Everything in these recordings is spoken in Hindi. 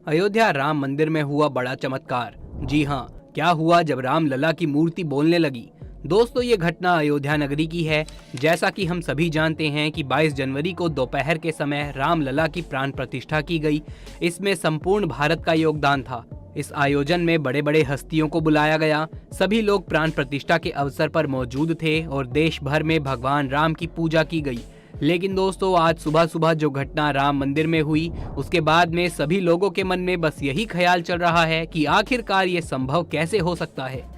अयोध्या राम मंदिर में हुआ बड़ा चमत्कार। जी हाँ, क्या हुआ जब राम लला की मूर्ति बोलने लगी। दोस्तों, ये घटना अयोध्या नगरी की है। जैसा कि हम सभी जानते हैं कि 22 जनवरी को दोपहर के समय राम लला की प्राण प्रतिष्ठा की गई। इसमें संपूर्ण भारत का योगदान था। इस आयोजन में बड़े बड़े हस्तियों को बुलाया गया। सभी लोग प्राण प्रतिष्ठा के अवसर पर मौजूद थे और देश भर में भगवान राम की पूजा की गई। लेकिन दोस्तों, आज सुबह सुबह जो घटना राम मंदिर में हुई, उसके बाद में सभी लोगों के मन में बस यही ख्याल चल रहा है कि आखिरकार ये संभव कैसे हो सकता है।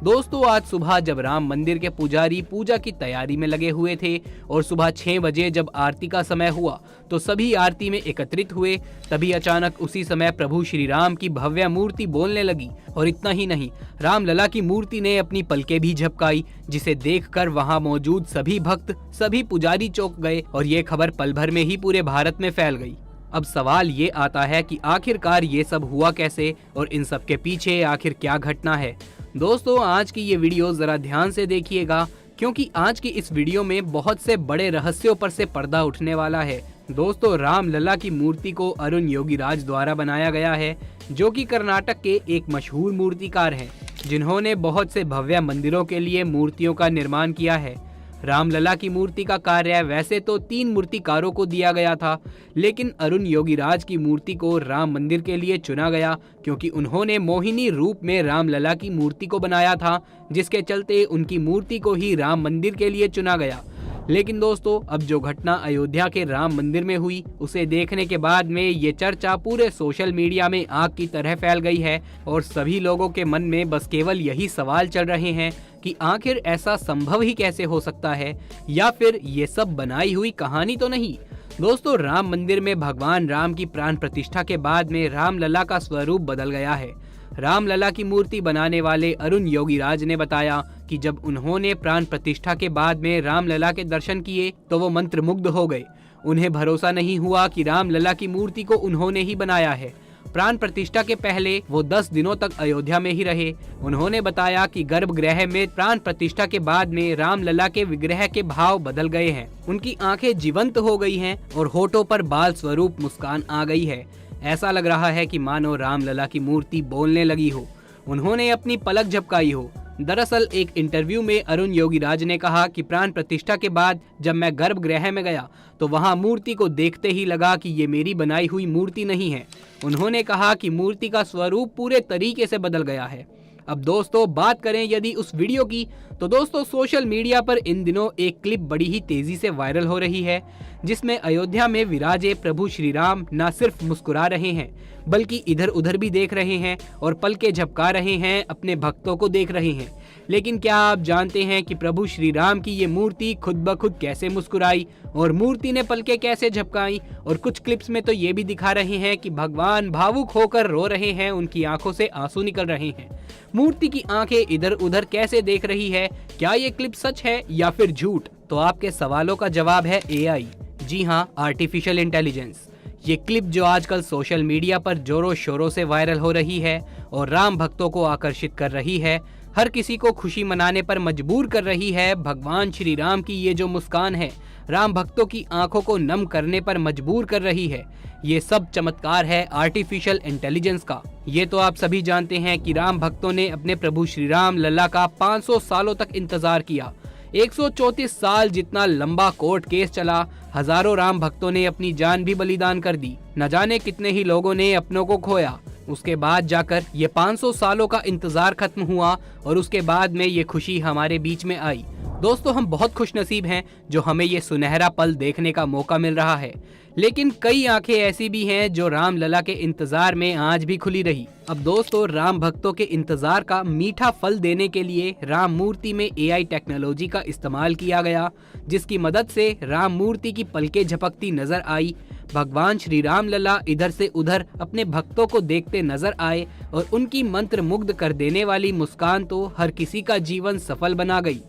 दोस्तों, आज सुबह जब राम मंदिर के पुजारी पूजा की तैयारी में लगे हुए थे और सुबह 6 बजे जब आरती का समय हुआ तो सभी आरती में एकत्रित हुए, तभी अचानक उसी समय प्रभु श्री राम की भव्य मूर्ति बोलने लगी। और इतना ही नहीं, राम लला की मूर्ति ने अपनी पलकें भी झपकाई, जिसे देखकर वहां मौजूद सभी भक्त, सभी पुजारी चौंक गए और ये खबर पल भर में ही पूरे भारत में फैल गई। अब सवाल ये आता है कि आखिरकार ये सब हुआ कैसे और इन सब के पीछे आखिर क्या घटना है। दोस्तों, आज की ये वीडियो जरा ध्यान से देखिएगा, क्योंकि आज की इस वीडियो में बहुत से बड़े रहस्यों पर से पर्दा उठने वाला है। दोस्तों, राम लला की मूर्ति को अरुण योगीराज द्वारा बनाया गया है, जो कि कर्नाटक के एक मशहूर मूर्तिकार हैं, जिन्होंने बहुत से भव्य मंदिरों के लिए मूर्तियों का निर्माण किया है। रामलला की मूर्ति का कार्य वैसे तो 3 मूर्तिकारों को दिया गया था, लेकिन अरुण योगीराज की मूर्ति को राम मंदिर के लिए चुना गया, क्योंकि उन्होंने मोहिनी रूप में रामलला की मूर्ति को बनाया था, जिसके चलते उनकी मूर्ति को ही राम मंदिर के लिए चुना गया। लेकिन दोस्तों, अब जो घटना अयोध्या के राम मंदिर में हुई, उसे देखने के बाद में ये चर्चा पूरे सोशल मीडिया में आग की तरह फैल गई है और सभी लोगों के मन में बस केवल यही सवाल चल रहे हैं कि आखिर ऐसा संभव ही कैसे हो सकता है, या फिर ये सब बनाई हुई कहानी तो नहीं। दोस्तों, राम मंदिर में भगवान राम की प्राण प्रतिष्ठा के बाद में रामलला का स्वरूप बदल गया है। रामलला की मूर्ति बनाने वाले अरुण योगीराज ने बताया कि जब उन्होंने प्राण प्रतिष्ठा के बाद में रामलला के दर्शन किए तो वो मंत्रमुग्ध हो गए। उन्हें भरोसा नहीं हुआ कि रामलला की मूर्ति को उन्होंने ही बनाया है। प्राण प्रतिष्ठा के पहले वो 10 दिनों तक अयोध्या में ही रहे। उन्होंने बताया कि गर्भगृह में प्राण प्रतिष्ठा के बाद में रामलला के विग्रह के भाव बदल गए हैं। उनकी आंखें जीवंत हो गई हैं और होठों पर बाल स्वरूप मुस्कान आ गई है। ऐसा लग रहा है कि मानो रामलला की मूर्ति बोलने लगी हो, उन्होंने अपनी पलक झपकाई हो। दरअसल एक इंटरव्यू में अरुण योगीराज ने कहा कि प्राण प्रतिष्ठा के बाद जब मैं गर्भगृह में गया तो वहां मूर्ति को देखते ही लगा कि ये मेरी बनाई हुई मूर्ति नहीं है। उन्होंने कहा कि मूर्ति का स्वरूप पूरे तरीके से बदल गया है। अब दोस्तों, बात करें यदि उस वीडियो की, तो दोस्तों सोशल मीडिया पर इन दिनों एक क्लिप बड़ी ही तेजी से वायरल हो रही है, जिसमें अयोध्या में विराजे प्रभु श्री राम न सिर्फ मुस्कुरा रहे हैं, बल्कि इधर उधर भी देख रहे हैं और पलके झपका रहे हैं, अपने भक्तों को देख रहे हैं। लेकिन क्या आप जानते हैं कि प्रभु श्री राम की ये मूर्ति खुद ब खुद कैसे मुस्कुराई और मूर्ति ने पलके कैसे झपकाई? और कुछ क्लिप्स में तो ये भी दिखा रहे हैं कि भगवान भावुक होकर रो रहे हैं, उनकी आंखों से आंसू निकल रहे हैं। मूर्ति की आंखें इधर उधर कैसे देख रही है? क्या ये क्लिप सच है या फिर झूठ? तो आपके सवालों का जवाब है एआई। जी हाँ, आर्टिफिशियल इंटेलिजेंस। ये क्लिप जो आजकल सोशल मीडिया पर जोरों शोरों से वायरल हो रही है और राम भक्तों को आकर्षित कर रही है, हर किसी को खुशी मनाने पर मजबूर कर रही है। भगवान श्री राम की ये जो मुस्कान है, राम भक्तों की आंखों को नम करने पर मजबूर कर रही है। ये सब चमत्कार है आर्टिफिशियल इंटेलिजेंस का। ये तो आप सभी जानते हैं कि राम भक्तों ने अपने प्रभु श्री राम लला का 500 सालों तक इंतजार किया। 134 साल जितना लंबा कोर्ट केस चला। हजारों राम भक्तों ने अपनी जान भी बलिदान कर दी। न जाने कितने ही लोगों ने अपनों को खोया। उसके बाद जाकर ये 500 सालों का इंतजार खत्म हुआ और उसके बाद में ये खुशी हमारे बीच में आई। दोस्तों, हम बहुत खुशनसीब हैं जो हमें ये सुनहरा पल देखने का मौका मिल रहा है। लेकिन कई आंखें ऐसी भी हैं जो राम लला के इंतजार में आज भी खुली रही। अब दोस्तों, राम भक्तों के इंतजार का मीठा फल देने के लिए राम मूर्ति में एआई टेक्नोलॉजी का इस्तेमाल किया गया, जिसकी मदद से राम मूर्ति की पलकें झपकती नजर आई। भगवान श्री राम लला इधर से उधर अपने भक्तों को देखते नजर आए और उनकी मंत्र मुग्ध कर देने वाली मुस्कान तो हर किसी का जीवन सफल बना गई।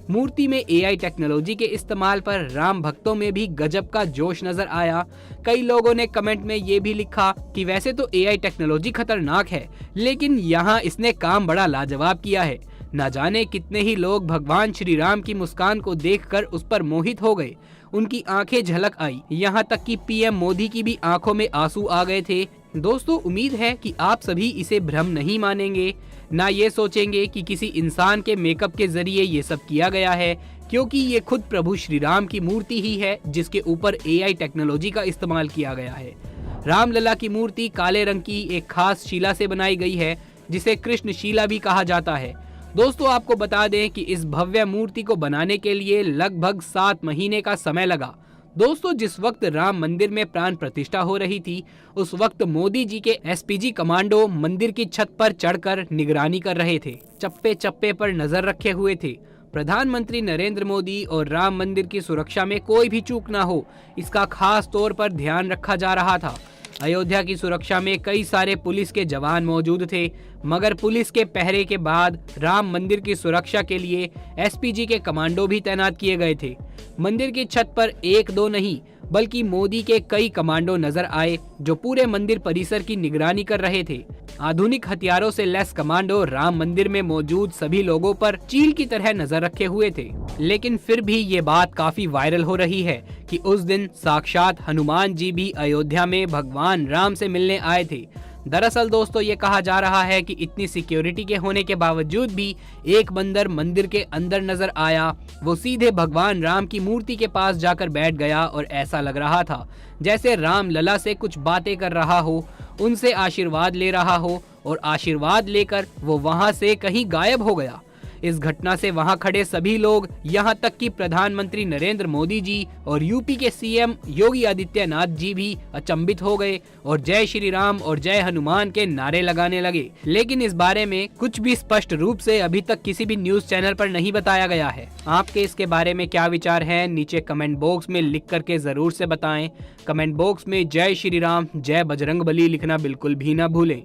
मूर्ति में एआई टेक्नोलॉजी के इस्तेमाल पर राम भक्तों में भी गजब का जोश नजर आया। कई लोगों ने कमेंट में ये भी लिखा कि वैसे तो एआई टेक्नोलॉजी खतरनाक है, लेकिन यहाँ इसने काम बड़ा लाजवाब किया है। न जाने कितने ही लोग भगवान श्री राम की मुस्कान को देखकर उस पर मोहित हो गए। उनकी आंखें झलक आई। यहाँ तक कि पीएम मोदी की भी आंखों में आंसू आ गए थे। दोस्तों उम्मीद है कि आप सभी इसे भ्रम नहीं मानेंगे, ना ये सोचेंगे कि किसी इंसान के मेकअप के जरिए ये सब किया गया है, क्योंकि ये खुद प्रभु श्री राम की मूर्ति ही है जिसके ऊपर AI टेक्नोलॉजी का इस्तेमाल किया गया है। रामलला की मूर्ति काले रंग की एक खास शिला से बनाई गई है जिसे कृष्ण शिला भी कहा जाता है। दोस्तों आपको बता दें कि इस भव्य मूर्ति को बनाने के लिए लगभग 7 महीने का समय लगा। दोस्तों जिस वक्त राम मंदिर में प्राण प्रतिष्ठा हो रही थी, उस वक्त मोदी जी के SPG कमांडो मंदिर की छत पर चढ़कर निगरानी कर रहे थे, चप्पे चप्पे पर नजर रखे हुए थे। प्रधानमंत्री नरेंद्र मोदी और राम मंदिर की सुरक्षा में कोई भी चूक ना हो, इसका खास तौर पर ध्यान रखा जा रहा था। अयोध्या की सुरक्षा में कई सारे पुलिस के जवान मौजूद थे, मगर पुलिस के पहरे के बाद राम मंदिर की सुरक्षा के लिए SPG के कमांडो भी तैनात किए गए थे। मंदिर की छत पर 1-2 नहीं बल्कि मोदी के कई कमांडो नजर आए जो पूरे मंदिर परिसर की निगरानी कर रहे थे। आधुनिक हथियारों से लैस कमांडो राम मंदिर में मौजूद सभी लोगों पर चील की तरह नजर रखे हुए थे। लेकिन फिर भी ये बात काफी वायरल हो रही है कि उस दिन साक्षात हनुमान जी भी अयोध्या में भगवान राम से मिलने आए थे। दरअसल दोस्तों ये कहा जा रहा है कि इतनी सिक्योरिटी के होने के बावजूद भी एक बंदर मंदिर के अंदर नजर आया। वो सीधे भगवान राम की मूर्ति के पास जाकर बैठ गया और ऐसा लग रहा था जैसे राम लला से कुछ बातें कर रहा हो, उनसे आशीर्वाद ले रहा हो और आशीर्वाद लेकर वो वहां से कहीं गायब हो गया। इस घटना से वहां खड़े सभी लोग, यहां तक कि प्रधानमंत्री नरेंद्र मोदी जी और यूपी के CM योगी आदित्यनाथ जी भी अचंभित हो गए और जय श्री राम और जय हनुमान के नारे लगाने लगे। लेकिन इस बारे में कुछ भी स्पष्ट रूप से अभी तक किसी भी न्यूज चैनल पर नहीं बताया गया है। आपके इसके बारे में क्या विचार हैं, नीचे कमेंट बॉक्स में लिख करके जरूर से बताएं। कमेंट बॉक्स में जय श्री राम, जय बजरंगबली लिखना बिल्कुल भी ना भूलें।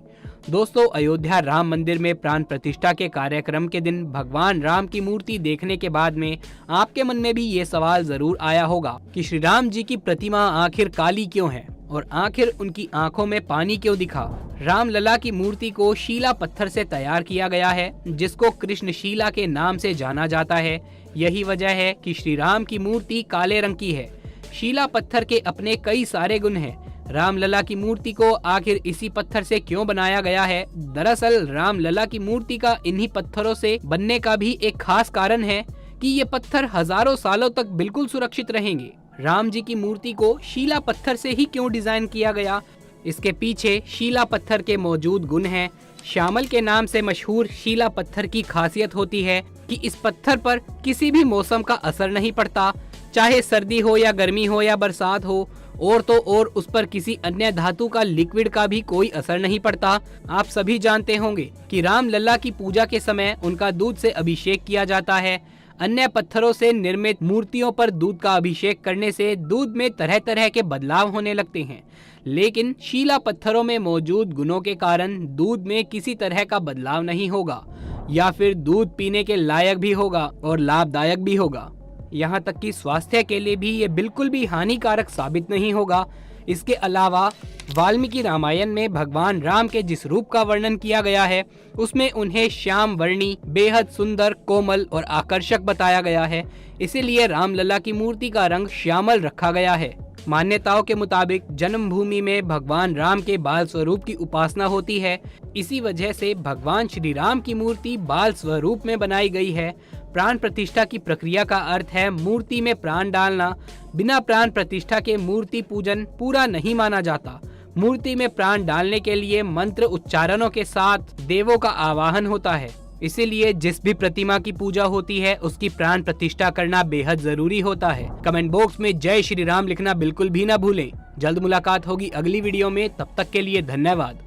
दोस्तों अयोध्या राम मंदिर में प्राण प्रतिष्ठा के कार्यक्रम के दिन भगवान राम की मूर्ति देखने के बाद में आपके मन में भी ये सवाल जरूर आया होगा कि श्री राम जी की प्रतिमा आखिर काली क्यों है और आखिर उनकी आंखों में पानी क्यों दिखा। रामलला की मूर्ति को शीला पत्थर से तैयार किया गया है जिसको कृष्ण शीला के नाम से जाना जाता है। यही वजह है कि श्री राम की मूर्ति काले रंग की है। शीला पत्थर के अपने कई सारे गुण हैं। रामलला की मूर्ति को आखिर इसी पत्थर से क्यों बनाया गया है? दरअसल रामलला की मूर्ति का इन्हीं पत्थरों से बनने का भी एक खास कारण है कि ये पत्थर हजारों सालों तक बिल्कुल सुरक्षित रहेंगे। राम जी की मूर्ति को शीला पत्थर से ही क्यों डिजाइन किया गया? इसके पीछे शीला पत्थर के मौजूद गुण हैं। श्यामल के नाम से मशहूर शीला पत्थर की खासियत होती है कि इस पत्थर पर किसी भी मौसम का असर नहीं पड़ता, चाहे सर्दी हो या गर्मी हो या बरसात हो, और तो और उस पर किसी अन्य धातु का लिक्विड का भी कोई असर नहीं पड़ता। आप सभी जानते होंगे कि रामलला की पूजा के समय उनका दूध से अभिषेक किया जाता है। अन्य पत्थरों से निर्मित मूर्तियों पर दूध का अभिषेक करने से दूध में तरह तरह के बदलाव होने लगते हैं, लेकिन शीला पत्थरों में मौजूद गुणों के कारण दूध में किसी तरह का बदलाव नहीं होगा या फिर दूध पीने के लायक भी होगा और लाभदायक भी होगा। यहाँ तक कि स्वास्थ्य के लिए भी ये बिल्कुल भी हानिकारक साबित नहीं होगा। इसके अलावा वाल्मीकि रामायण में भगवान राम के जिस रूप का वर्णन किया गया है उसमें उन्हें श्याम वर्णी, बेहद सुंदर, कोमल और आकर्षक बताया गया है। इसीलिए रामलला की मूर्ति का रंग श्यामल रखा गया है। मान्यताओं के मुताबिक जन्मभूमि में भगवान राम के बाल स्वरूप की उपासना होती है। इसी वजह से भगवान श्री राम की मूर्ति बाल स्वरूप में बनाई गई है। प्राण प्रतिष्ठा की प्रक्रिया का अर्थ है मूर्ति में प्राण डालना। बिना प्राण प्रतिष्ठा के मूर्ति पूजन पूरा नहीं माना जाता। मूर्ति में प्राण डालने के लिए मंत्र उच्चारणों के साथ देवों का आवाहन होता है। इसीलिए जिस भी प्रतिमा की पूजा होती है उसकी प्राण प्रतिष्ठा करना बेहद जरूरी होता है। कमेंट बॉक्स में जय श्री राम लिखना बिल्कुल भी ना भूलें। जल्द मुलाकात होगी अगली वीडियो में, तब तक के लिए धन्यवाद।